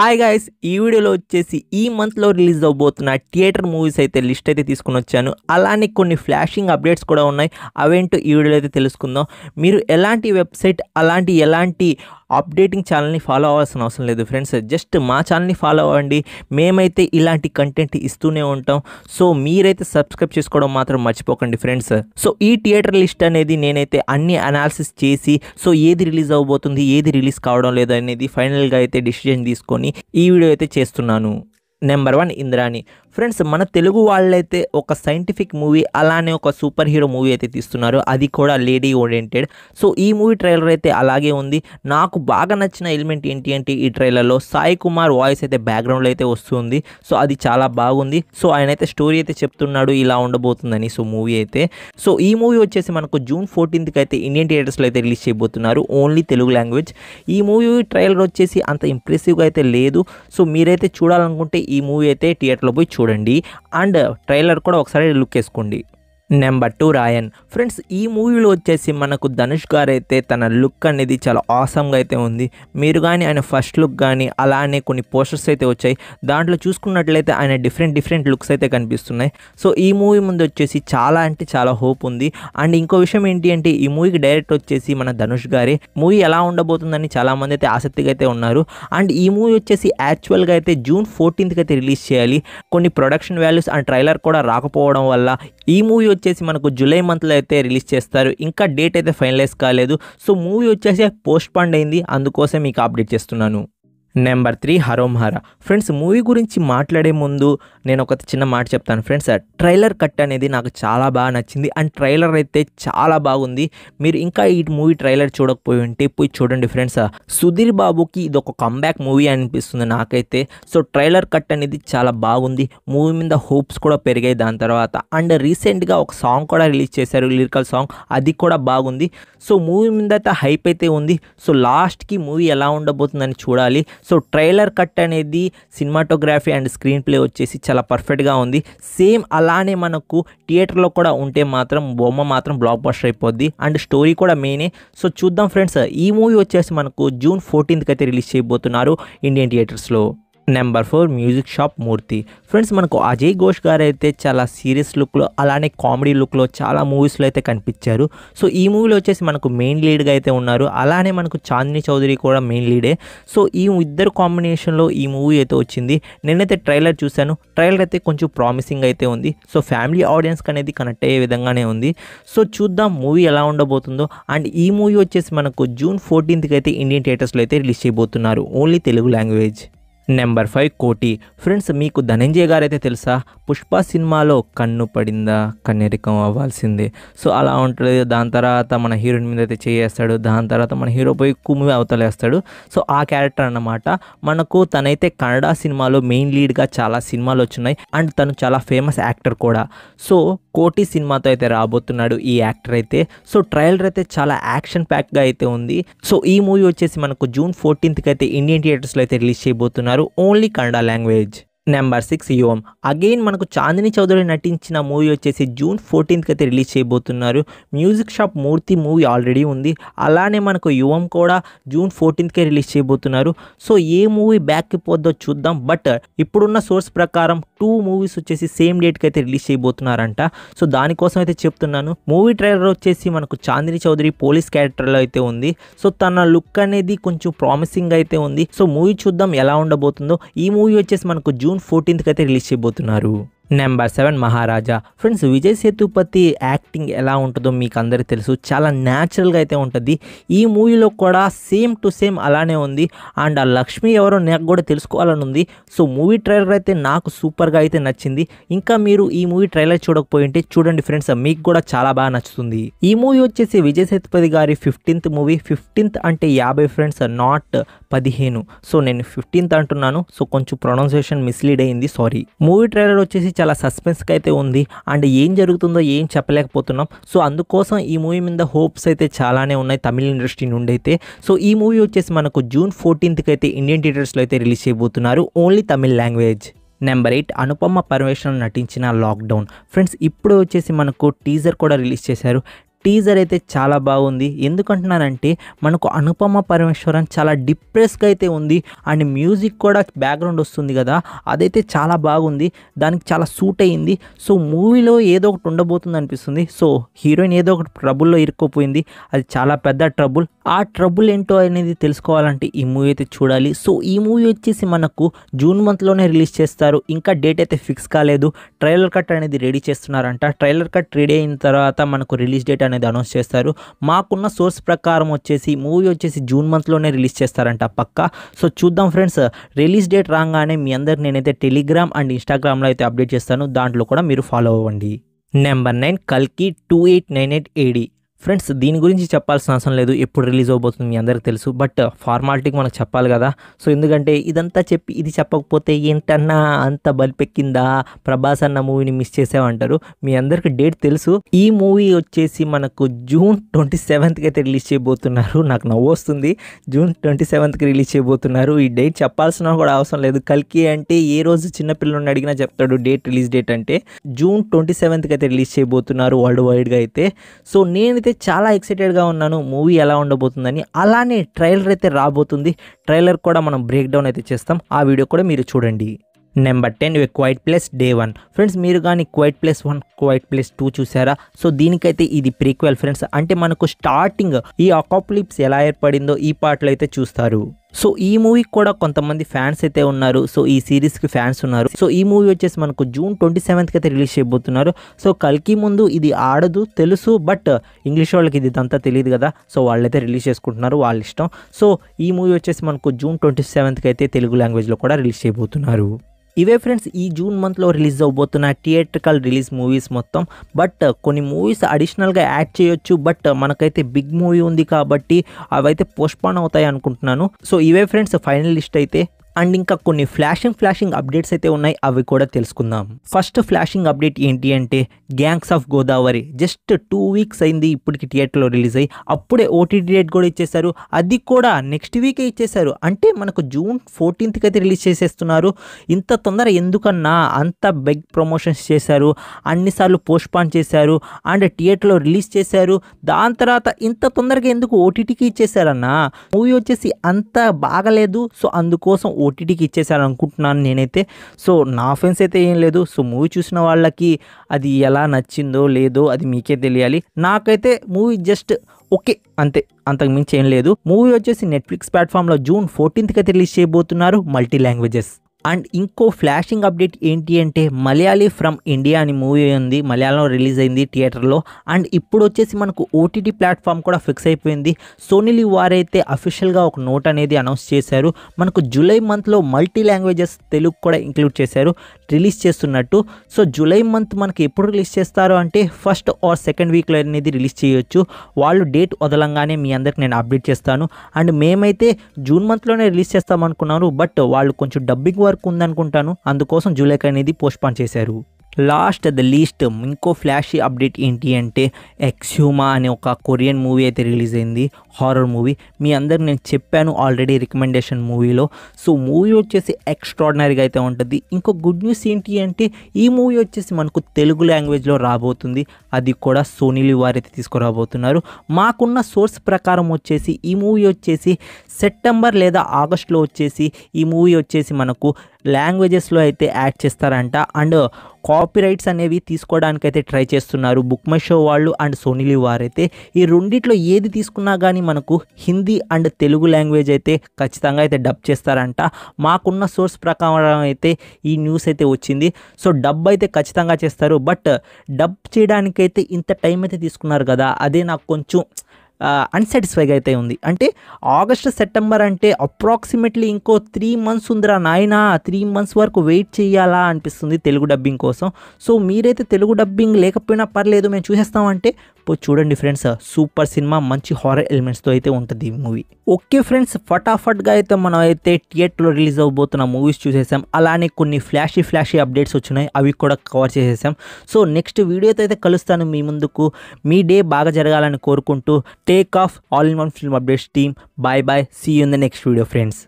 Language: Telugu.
హాయ్ గైస్, ఈ వీడియోలో వచ్చేసి ఈ మంత్లో రిలీజ్ అవబోతున్న థియేటర్ మూవీస్ అయితే లిస్ట్ అయితే తీసుకుని వచ్చాను. అలానే కొన్ని ఫ్లాషింగ్ అప్డేట్స్ కూడా ఉన్నాయి. అవేంటో ఈ వీడియోలో అయితే తెలుసుకుందాం. మీరు ఎలాంటి వెబ్సైట్ ఎలాంటి అప్డేటింగ్ ఛానల్ని ఫాలో అవ్వాల్సిన అవసరం లేదు ఫ్రెండ్స్. జస్ట్ మా ఛానల్ని ఫాలో అవ్వండి. మేమైతే ఇలాంటి కంటెంట్ ఇస్తూనే ఉంటాం. సో మీరైతే సబ్స్క్రైబ్ చేసుకోవడం మాత్రం మర్చిపోకండి ఫ్రెండ్స్. సో ఈ థియేటర్ లిస్ట్ అనేది నేనైతే అన్ని అనాలిసిస్ చేసి సో ఏది రిలీజ్ అవబోతుంది, ఏది రిలీజ్ కావడం లేదు అనేది ఫైనల్గా అయితే డిసిజన్ తీసుకొని ఈ వీడియో అయితే చేస్తున్నాను. నెంబర్ 1 ఇంద్రాణి. ఫ్రెండ్స్, మన తెలుగు వాళ్ళైతే ఒక సైంటిఫిక్ మూవీ అలానే ఒక సూపర్ హీరో మూవీ అయితే తీస్తున్నారు. అది కూడా లేడీ ఓరియంటెడ్. సో ఈ మూవీ ట్రైలర్ అయితే అలాగే ఉంది. నాకు బాగా నచ్చిన ఎలిమెంట్ ఏంటి అంటే ఈ ట్రైలర్లో సాయి కుమార్ వాయిస్ అయితే బ్యాక్గ్రౌండ్లో అయితే వస్తుంది. సో అది చాలా బాగుంది. సో ఆయన అయితే స్టోరీ అయితే చెప్తున్నాడు ఇలా ఉండబోతుందని. సో మూవీ అయితే ఈ మూవీ వచ్చేసి మనకు జూన్ 14th అయితే ఇండియన్ థియేటర్స్లో అయితే రిలీజ్ చేయబోతున్నారు. Only Telugu language. ఈ మూవీ ట్రైలర్ వచ్చేసి అంత ఇంప్రెసివ్గా అయితే లేదు. సో మీరైతే చూడాలనుకుంటే ఈ మూవీ అయితే థియేటర్లో పోయి చూడండి. అండ్ ట్రైలర్ కూడా ఒకసారి లుక్ వేసుకోండి. నెంబర్ 2 రాయన్. ఫ్రెండ్స్, ఈ మూవీలో వచ్చేసి మనకు ధనుష్ గారు అయితే తన లుక్ అనేది చాలా ఆసమ్గా అయితే ఉంది. మీరు కానీ ఆయన ఫస్ట్ లుక్ కానీ అలానే కొన్ని పోస్టర్స్ అయితే వచ్చాయి. దాంట్లో చూసుకున్నట్లయితే ఆయన డిఫరెంట్ లుక్స్ అయితే కనిపిస్తున్నాయి. సో ఈ మూవీ ముందు వచ్చేసి చాలా అంటే చాలా హోప్ ఉంది. అండ్ ఇంకో విషయం ఏంటి అంటే ఈ మూవీకి డైరెక్ట్ వచ్చేసి మన ధనుష్ గారే. మూవీ ఎలా ఉండబోతుందని చాలామంది అయితే ఆసక్తిగా అయితే ఉన్నారు. అండ్ ఈ మూవీ వచ్చేసి యాక్చువల్గా అయితే జూన్ 14th అయితే రిలీజ్ చేయాలి. కొన్ని ప్రొడక్షన్ వాల్యూస్ అండ్ ట్రైలర్ కూడా రాకపోవడం వల్ల ఈ మూవీ వచ్చేసి మనకు జూలై మంత్లో అయితే రిలీజ్ చేస్తారు. ఇంకా డేట్ అయితే ఫైనలైజ్ కాలేదు. సో మూవీ వచ్చేసి పోస్ట్ పోన్ అయింది. అందుకోసం మీకు అప్డేట్ చేస్తున్నాను. నెంబర్ 3 హరోం హరా. ఫ్రెండ్స్, మూవీ గురించి మాట్లాడే ముందు నేను ఒక చిన్న మాట చెప్తాను ఫ్రెండ్స్. ట్రైలర్ కట్ అనేది నాకు చాలా బాగా నచ్చింది. అండ్ ట్రైలర్ అయితే చాలా బాగుంది. మీరు ఇంకా ఈ మూవీ ట్రైలర్ చూడకపోయి ఉంటే పోయి చూడండి ఫ్రెండ్స్. సుధీర్ బాబుకి ఇది ఒక కంబ్యాక్ మూవీ అనిపిస్తుంది నాకైతే. సో ట్రైలర్ కట్ అనేది చాలా బాగుంది. మూవీ మీద హోప్స్ కూడా పెరిగాయి దాని తర్వాత. అండ్ రీసెంట్గా ఒక సాంగ్ కూడా రిలీజ్ చేశారు, లిరికల్ సాంగ్. అది కూడా బాగుంది. సో మూవీ మీద అయితే హైప్ అయితే ఉంది. సో లాస్ట్కి మూవీ ఎలా ఉండబోతుందని చూడాలి. సో ట్రైలర్ కట్ అనేది సినిమాటోగ్రఫీ అండ్ స్క్రీన్ ప్లే వచ్చేసి చాలా పర్ఫెక్ట్గా ఉంది. సేమ్ అలానే మనకు థియేటర్లో కూడా ఉంటే మాత్రం బొమ్మ మాత్రం బ్లాక్ బస్టర్ అయిపోద్ది. అండ్ స్టోరీ కూడా మెయినే. సో చూద్దాం ఫ్రెండ్స్. ఈ మూవీ వచ్చేసి మనకు జూన్ 14th అయితే రిలీజ్ చేయబోతున్నారు ఇండియన్ థియేటర్స్లో. నెంబర్ 4 మ్యూజిక్ షాప్ మూర్తి. ఫ్రెండ్స్, మనకు అజయ్ ఘోష్ గారు అయితే చాలా సీరియస్ లుక్లో అలానే కామెడీ లుక్లో చాలా మూవీస్లో అయితే కనిపించారు. సో ఈ మూవీలో వచ్చేసి మనకు మెయిన్ లీడ్గా అయితే ఉన్నారు. అలానే మనకు చాందిని చౌదరి కూడా మెయిన్ లీడే. సో ఈ ఇద్దరు కాంబినేషన్లో ఈ మూవీ అయితే వచ్చింది. నేనైతే ట్రైలర్ చూశాను. ట్రైలర్ అయితే కొంచెం ప్రామిసింగ్ అయితే ఉంది. సో ఫ్యామిలీ ఆడియన్స్కి అనేది కనెక్ట్ అయ్యే విధంగానే ఉంది. సో చూద్దాం మూవీ ఎలా ఉండబోతుందో. అండ్ ఈ మూవీ వచ్చేసి మనకు జూన్ 14th అయితే ఇండియన్ థియేటర్స్లో అయితే రిలీజ్ చేయబోతున్నారు. Only Telugu language. నెంబర్ 5 కోటి. ఫ్రెండ్స్, మీకు ధనంజయ్ గారు అయితే తెలుసా? పుష్ప సినిమాలో కన్ను పడిందా కన్నెరికం అవ్వాల్సిందే. సో అలా ఉంటుంది. దాని తర్వాత మన హీరోయిన్ మీద అయితే చేయేస్తాడు. దాని తర్వాత మన హీరో పోయి కుమ్మి అవతలేస్తాడు. సో ఆ క్యారెక్టర్ అన్నమాట. మనకు తనైతే కన్నడ సినిమాలో మెయిన్ లీడ్గా చాలా సినిమాలు వచ్చినాయి. అండ్ తను చాలా ఫేమస్ యాక్టర్ కూడా. సో కోటి సినిమాతో అయితే రాబోతున్నాడు ఈ యాక్టర్ అయితే. సో ట్రైలర్ అయితే చాలా యాక్షన్ ప్యాక్గా అయితే ఉంది. సో ఈ మూవీ వచ్చేసి మనకు జూన్ 14th అయితే ఇండియన్ థియేటర్స్లో అయితే రిలీజ్ చేయబోతున్నారు. Only Kannada language. Number 6 Yuvam. Again మనకు చాందిని చౌదరి నటించిన మూవీ వచ్చేసి జూన్ 14th అయితే రిలీజ్ చేయబోతున్నారు. మ్యూజిక్ షాప్ మూర్తి మూవీ ఆల్రెడీ ఉంది. అలానే మనకు యువం కూడా జూన్ 14th రిలీజ్ చేయబోతున్నారు. సో ఏ మూవీ బ్యాక్కి పోద్దో చూద్దాం. బట్ ఇప్పుడున్న సోర్స్ ప్రకారం 2 మూవీస్ వచ్చేసి సేమ్ డేట్కి అయితే రిలీజ్ చేయబోతున్నారంట. సో దానికోసం అయితే చెప్తున్నాను. మూవీ ట్రైలర్ వచ్చేసి మనకు చాందిని చౌదరి పోలీస్ క్యారెక్టర్లో అయితే ఉంది. సో తన లుక్ అనేది కొంచెం ప్రామిసింగ్ అయితే ఉంది. సో మూవీ చూద్దాం ఎలా ఉండబోతుందో. ఈ మూవీ వచ్చేసి మనకు జూన్ 14th అయితే రిలీజ్ చేయబోతున్నారు. నెంబర్ 7 మహారాజా. ఫ్రెండ్స్, విజయ్ సేతుపతి యాక్టింగ్ ఎలా ఉంటుందో మీకు అందరికీ తెలుసు. చాలా న్యాచురల్గా అయితే ఉంటుంది. ఈ మూవీలో కూడా సేమ్ టు సేమ్ అలానే ఉంది. అండ్ ఆ లక్ష్మి ఎవరో నాకు కూడా తెలుసుకోవాలని ఉంది. సో మూవీ ట్రైలర్ అయితే నాకు సూపర్గా అయితే నచ్చింది. ఇంకా మీరు ఈ మూవీ ట్రైలర్ చూడకపోయి ఉంటే చూడండి ఫ్రెండ్స్, మీకు కూడా చాలా బాగా నచ్చుతుంది. ఈ మూవీ వచ్చేసి విజయ్ సేతుపతి గారి 15th మూవీ. 15th అంటే 50 ఫ్రెండ్స్, నాట్ 15. సో నేను 15th అంటున్నాను. సో కొంచెం ప్రొనౌన్సియేషన్ మిస్లీడ్ అయింది, సారీ. మూవీ ట్రైలర్ వచ్చేసి చాలా సస్పెన్స్గా అయితే ఉంది. అండ్ ఏం జరుగుతుందో ఏం చెప్పలేకపోతున్నాం. సో అందుకోసం ఈ మూవీ మీద హోప్స్ అయితే చాలానే ఉన్నాయి తమిళ ఇండస్ట్రీ నుండి అయితే. సో ఈ మూవీ వచ్చేసి మనకు జూన్ 14th అయితే ఇండియన్ థియేటర్స్లో అయితే రిలీజ్ చేయబోతున్నారు. Only Tamil language. Number 8 Anupama Parameswaran నటించిన లాక్డౌన్. ఫ్రెండ్స్, ఇప్పుడు వచ్చేసి మనకు టీజర్ కూడా రిలీజ్ చేశారు. టీజర్ అయితే చాలా బాగుంది. ఎందుకంటున్నానంటే మనకు అనుపమ పరమేశ్వరన్ చాలా డిప్రెస్గా అయితే ఉంది. అండ్ మ్యూజిక్ కూడా బ్యాక్గ్రౌండ్ వస్తుంది కదా, అదైతే చాలా బాగుంది, దానికి చాలా సూట్ అయ్యింది. సో మూవీలో ఏదో ఒకటి ఉండబోతుంది అనిపిస్తుంది. సో హీరోయిన్ ఏదో ఒకటి ట్రబుల్లో ఇరుక్కుపోయింది, అది చాలా పెద్ద ట్రబుల్. ఆ ట్రబుల్ ఏంటో అనేది తెలుసుకోవాలంటే ఈ మూవీ అయితే చూడాలి. సో ఈ మూవీ వచ్చేసి మనకు జూన్ మంత్లోనే రిలీజ్ చేస్తారు. ఇంకా డేట్ అయితే ఫిక్స్ కాలేదు. ట్రైలర్ కట్ అనేది రెడీ చేస్తున్నారంట. ట్రైలర్ కట్ రెడీ అయిన తర్వాత మనకు రిలీజ్ డేట్ అనేది అనౌన్స్ చేస్తారు. మాకున్న సోర్స్ ప్రకారం వచ్చేసి మూవీ వచ్చేసి జూన్ మంత్లోనే రిలీజ్ చేస్తారంట పక్కా. సో చూద్దాం ఫ్రెండ్స్, రిలీజ్ డేట్ రాగానే మీ అందరికి నేనైతే టెలిగ్రామ్ అండ్ ఇన్స్టాగ్రామ్లో అయితే అప్డేట్ చేస్తాను, దాంట్లో కూడా మీరు ఫాలో అవ్వండి. నెంబర్ 9 కల్కి 2898 AD. ఫ్రెండ్స్ దీని గురించి చెప్పాల్సిన అవసరం లేదు, ఎప్పుడు రిలీజ్ అవబోతుంది మీ అందరికీ తెలుసు. బట్ ఫార్మాలిటీకి మనకు చెప్పాలి కదా. సో ఎందుకంటే ఇదంతా చెప్పి ఇది చెప్పకపోతే ఏంటన్నా అంత బలిపెక్కిందా, ప్రభాస్ అన్న మూవీని మిస్ చేసామంటారు. మీ అందరికి డేట్ తెలుసు. ఈ మూవీ వచ్చేసి మనకు జూన్ 27కి అయితే రిలీజ్ చేయబోతున్నారు. నాకు నవ్వు వస్తుంది, జూన్ 27కి రిలీజ్ చేయబోతున్నారు. ఈ డేట్ చెప్పాల్సిన కూడా అవసరం లేదు. కల్కి అంటే ఏ రోజు చిన్నపిల్లల్ని అడిగినా చెప్తాడు డేట్, రిలీజ్ డేట్ అంటే జూన్ 27కి అయితే రిలీజ్ చేయబోతున్నారు వరల్డ్ వైడ్గా అయితే. సో నేనైతే చాలా ఎక్సైటెడ్గా ఉన్నాను మూవీ ఎలా ఉండబోతుందని. అలానే ట్రైలర్ అయితే రాబోతుంది. ట్రైలర్ కూడా మనం బ్రేక్ డౌన్ అయితే చేస్తాం, ఆ వీడియో కూడా మీరు చూడండి. Number 10 quiet place day 1. Friends మీరు కానీ క్వైట్ ప్లేస్ 1 క్వైట్ ప్లేస్ 2 చూసారా? సో దీనికైతే ఇది ప్రీక్వెల్ ఫ్రెండ్స్. అంటే మనకు స్టార్టింగ్ ఈ అపోకలిప్స్ ఎలా ఏర్పడిందో ఈ పార్ట్లో అయితే చూస్తారు. సో ఈ మూవీకి కూడా కొంతమంది ఫ్యాన్స్ అయితే ఉన్నారు. సో ఈ సిరీస్కి ఫ్యాన్స్ ఉన్నారు. సో ఈ మూవీ వచ్చేసి మనకు జూన్ 27కి అయితే రిలీజ్ చేయబోతున్నారు. సో కల్కి ముందు ఇది ఆడదు తెలుసు, బట్ ఇంగ్లీష్ వాళ్ళకి ఇది అంతా తెలియదు కదా. సో వాళ్ళైతే రిలీజ్ చేసుకుంటున్నారు, వాళ్ళ ఇష్టం. సో ఈ మూవీ వచ్చేసి మనకు జూన్ 27కి అయితే తెలుగు లాంగ్వేజ్లో కూడా రిలీజ్ చేయబోతున్నారు. ఇవే ఫ్రెండ్స్ ఈ జూన్ మంత్లో రిలీజ్ అవబోతున్న థియేట్రికల్ రిలీజ్ మూవీస్ మొత్తం. బట్ కొన్ని మూవీస్ అడిషనల్గా యాడ్ చేయొచ్చు, బట్ మనకైతే బిగ్ మూవీ ఉంది కాబట్టి అవైతే పోస్ట్పోన్ అవుతాయి అనుకుంటున్నాను. సో ఇవే ఫ్రెండ్స్ ఫైనల్ లిస్ట్ అయితే. అండ్ ఇంకా కొన్ని ఫ్లాషింగ్ అప్డేట్స్ అయితే ఉన్నాయి, అవి కూడా తెలుసుకుందాం. ఫస్ట్ ఫ్లాషింగ్ అప్డేట్ ఏంటి అంటే gangs of Godavari just 2 weeks అయింది ఇప్పటికి థియేటర్లో రిలీజ్ అయ్యి. అప్పుడే ఓటీటీ డేట్ కూడా ఇచ్చేశారు, అది కూడా నెక్స్ట్ వీకే ఇచ్చేశారు. అంటే మనకు జూన్ 14కి అయితే రిలీజ్ చేసేస్తున్నారు. ఇంత తొందర ఎందుకన్నా, అంత బిగ్ ప్రమోషన్స్ చేశారు, అన్నిసార్లు పోస్ట్పోన్ చేశారు అండ్ థియేటర్లో రిలీజ్ చేశారు. దాని తర్వాత ఇంత తొందరగా ఎందుకు ఓటీటీకి ఇచ్చేసారన్నా? మూవీ వచ్చేసి అంత బాగలేదు, సో అందుకోసం ఓటీటీకి ఇచ్చేసారు అనుకుంటున్నాను నేనైతే. సో నా ఫ్రెండ్స్ అయితే ఏం లేదు. సో మూవీ చూసిన వాళ్ళకి అది ఎలా నచ్చిందో లేదో అది మీకే తెలియాలి. నాకైతే మూవీ జస్ట్ ఓకే అంతే, అంతకు మించి ఏం లేదు. మూవీ వచ్చేసి నెట్ఫ్లిక్స్ ప్లాట్ఫామ్లో జూన్ 14కి అయితే రిలీజ్ చేయబోతున్నారు, మల్టీ లాంగ్వేజెస్. అండ్ ఇంకో ఫ్లాషింగ్ అప్డేట్ ఏంటి అంటే మలయాళీ ఫ్రమ్ ఇండియా అని మూవీ ఉంది, మలయాళంలో రిలీజ్ అయింది థియేటర్లో. అండ్ ఇప్పుడు వచ్చేసి మనకు ఓటీటీ ప్లాట్ఫామ్ కూడా ఫిక్స్ అయిపోయింది. సోనీ లివ్ వారైతే అఫీషియల్గా ఒక నోట్ అనేది అనౌన్స్ చేశారు. మనకు జూలై మంత్లో మల్టీ లాంగ్వేజెస్ తెలుగు కూడా ఇంక్లూడ్ చేశారు రిలీజ్ చేస్తున్నట్టు. సో జూలై మంత్ మనకి ఎప్పుడు రిలీజ్ చేస్తారు అంటే ఫస్ట్ ఆర్ సెకండ్ వీక్లో అనేది రిలీజ్ చేయొచ్చు. వాళ్ళు డేట్ వదలంగానే మీ అందరికి నేను అప్డేట్ చేస్తాను. అండ్ మేమైతే జూన్ మంత్లోనే రిలీజ్ చేస్తాం అనుకున్నాను, బట్ వాళ్ళు కొంచెం డబ్బింగ్ వర్క్ ఉందనుకుంటాను, అందుకోసం జూలైకి అనేది పోస్ట్పోన్ చేశారు. లాస్ట్ ద లీస్ట్ ఇంకో ఫ్లాషీ అప్డేట్ ఏంటి అంటే ఎక్స్హ్యూమా అనే ఒక కొరియన్ మూవీ అయితే రిలీజ్ అయింది, హారర్ మూవీ. మీ అందరికి నేను చెప్పాను ఆల్రెడీ రికమెండేషన్ మూవీలో. సో మూవీ వచ్చేసి ఎక్స్ట్రాడినరీగా అయితే ఉంటుంది. ఇంకో గుడ్ న్యూస్ ఏంటి అంటే ఈ మూవీ వచ్చేసి మనకు తెలుగు లాంగ్వేజ్లో రాబోతుంది, అది కూడా సోనీ లివ్ వారైతే తీసుకురాబోతున్నారు. మాకున్న సోర్స్ ప్రకారం వచ్చేసి ఈ మూవీ వచ్చేసి సెప్టెంబర్ లేదా ఆగస్టులో వచ్చేసి ఈ మూవీ వచ్చేసి మనకు లాంగ్వేజెస్లో అయితే యాడ్ చేస్తారంట. అండ్ కాపీరైట్స్ అనేవి తీసుకోవడానికి అయితే ట్రై చేస్తున్నారు బుక్ మై షో వాళ్ళు అండ్ సోనీ లివ్ వారైతే. ఈ రెండిట్లో ఏది తీసుకున్నా కానీ మనకు హిందీ అండ్ తెలుగు లాంగ్వేజ్ అయితే ఖచ్చితంగా అయితే డబ్ చేస్తారంట. మాకున్న సోర్స్ ప్రకారం అయితే ఈ న్యూస్ అయితే వచ్చింది. సో డబ్ అయితే ఖచ్చితంగా చేస్తారు, బట్ డబ్ చేయడానికైతే ఇంత టైం అయితే తీసుకున్నారు కదా, అదే నాకు కొంచెం అన్సాటిస్ఫైగా అయితే ఉంది. అంటే ఆగస్టు సెప్టెంబర్ అంటే అప్రాక్సిమేట్లీ ఇంకో 3 months ఉందిరా నాయనా, 3 months వరకు వెయిట్ చేయాలా అనిపిస్తుంది తెలుగు డబ్బింగ్ కోసం. సో మీరైతే తెలుగు డబ్బింగ్ లేకపోయినా పర్లేదు మేము చూసేస్తామంటే పోయి చూడండి ఫ్రెండ్స్, సూపర్ సినిమా, మంచి హారర్ ఎలిమెంట్స్తో అయితే ఉంటుంది ఈ మూవీ. ఓకే ఫ్రెండ్స్, ఫటాఫట్గా అయితే మనం అయితే థియేటర్లో రిలీజ్ అవబోతున్న మూవీస్ చూసేసాం. అలానే కొన్ని ఫ్లాషీ అప్డేట్స్ వచ్చినాయి, అవి కూడా కవర్ చేసేసాం. సో నెక్స్ట్ వీడియోతో అయితే కలుస్తాను మీ ముందుకు. మీ డే బాగా జరగాలని కోరుకుంటూ take off all in one film updates team. Bye bye, see you in the next video friends.